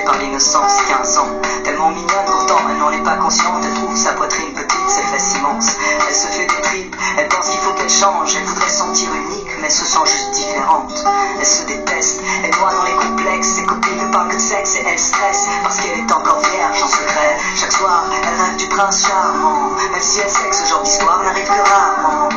par l'innocence, 15 ans. Tellement mignonne pourtant, elle n'en est pas consciente. Elle trouve sa poitrine petite, ses fesses immenses. Elle se fait des tripes, elle pense qu'il faut qu'elle change. Elle voudrait se sentir unique, mais elle se sent juste différente. Elle se déteste, elle noie dans les complexes. Ses copines ne parlent que de sexe et elle stresse parce qu'elle est encore vierge en secret. Chaque soir, elle rêve du prince charmant. Même si elle sait que ce genre d'histoire n'arrive que rarement.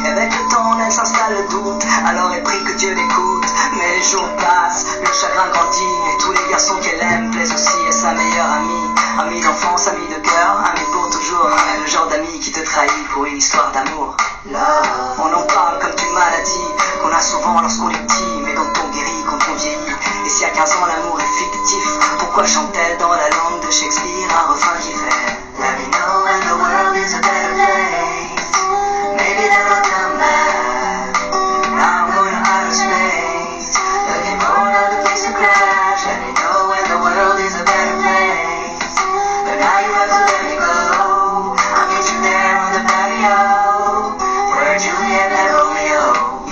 Et avec le temps, en elle s'installe le doute. Alors elle prie que Dieu l'écoute. Mais les jours passent, le chagrin grandit. Et tous les garçons qu'elle aime plaisent aussi à sa meilleure amie. Amie d'enfance, amie de cœur, amie pour toujours. Le genre d'ami qui te trahit pour une histoire d'amour. On en parle comme d'une maladie qu'on a souvent lorsqu'on est petit, mais dont on guérit quand on vieillit. Et si à 15 ans l'amour est fictif, pourquoi chante-t-elle dans la langue de Shakespeare un refrain qui fait Let me know when the world is a better place. Maybe then I'll come back. Now I'm going to outer space, looking for another place to crash. Let me know when the world is a better place. But now you have to let me go. I'll meet you there on the patio, where Juliet met Romeo.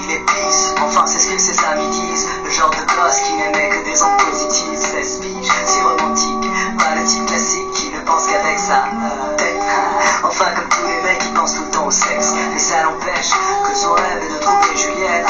Il est peace, enfin c'est ce que ses amis disent. Le genre de gosse qui n'aimait que des ondes positives. 16 piges, si romantique, pas le type classique qui ne pense qu'avec sa tête. Enfin comme tous les mecs qui pensent tout le temps au sexe. Mais ça n'empêche que son rêve est de trouver Juliette.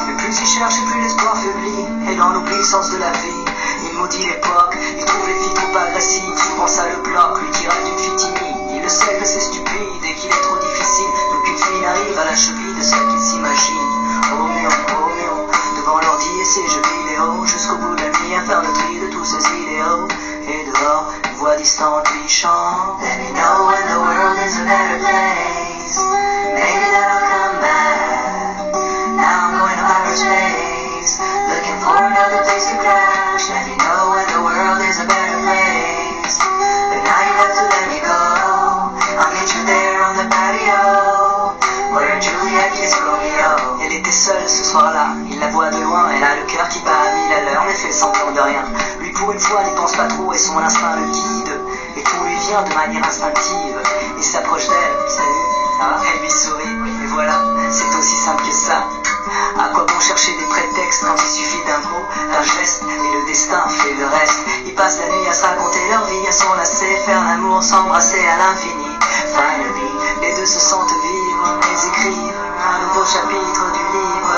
Mais plus il cherche et plus l'espoir faiblit. Et l'on oublie le sens de la vie. Il maudit l'époque, il trouve les filles trop agressives. Souvent ça le bloque, lui qui rêve d'une fille timide. Il le sait que c'est stupide et qu'il est trop difficile. Qu'une fille n'arrive à la cheville de celle qu'il s'imagine. Roméo, Roméo, devant l'ordi et ses jeux vidéo, jusqu'au bout de la nuit à faire le tri de tous ses idéaux. Et dehors, une voix distante lui chante Let me know when the world is a better place. Maybe then I'll come back. Now I'm going to outer space, looking for another place to crash. Let me know when the world is a better place. But now you have to let me go. I'll meet you there on the patio, where Juliet kissed Romeo. Elle était seule ce soir-là, il la voit de loin. Elle a le cœur qui bat à 1000 à l'heure, mais fait semblant de rien. Lui pour une fois n'y pense pas trop et son instinct le guide. Et tout lui vient de manière instinctive. Il s'approche d'elle, salut, elle lui sourit. Et voilà, c'est aussi simple que ça. À quoi bon chercher des prétextes quand il suffit d'un mot, d'un geste, et le destin fait le reste. Ils passent la nuit à se raconter leur vie, à s'enlacer, faire l'amour, s'embrasser à l'infini. Finally, les deux se sentent vivre, ils écrivent un nouveau chapitre du livre.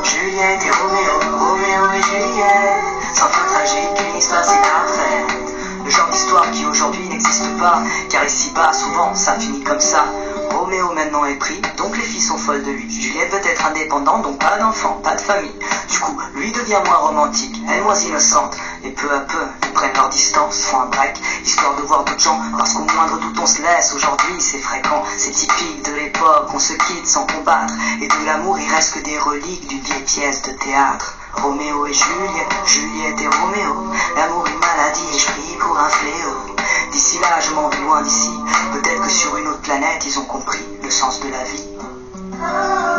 Juliette et Roméo, Roméo et Juliette, sans fin tragique, une histoire si parfaite. Le genre d'histoire qui aujourd'hui n'existe pas, car ici-bas, souvent, ça finit comme ça. Roméo maintenant est pris, donc les filles sont folles de lui. Juliette veut être indépendante, donc pas d'enfant, pas de famille. Du coup, lui devient moins romantique, elle moins innocente. Et peu à peu, ils prennent leur distance, font un break, histoire de voir d'autres gens. Parce qu'au moindre doute on se laisse, aujourd'hui c'est fréquent. C'est typique de l'époque, on se quitte sans combattre. Et de l'amour il reste que des reliques d'une vieille pièce de théâtre. Roméo et Juliette, Juliette et Roméo. L'amour une maladie et je prie pour un fléau. D'ici là je m'en vais loin d'ici. Peut-être que sur une autre planète ils ont compris le sens de la vie.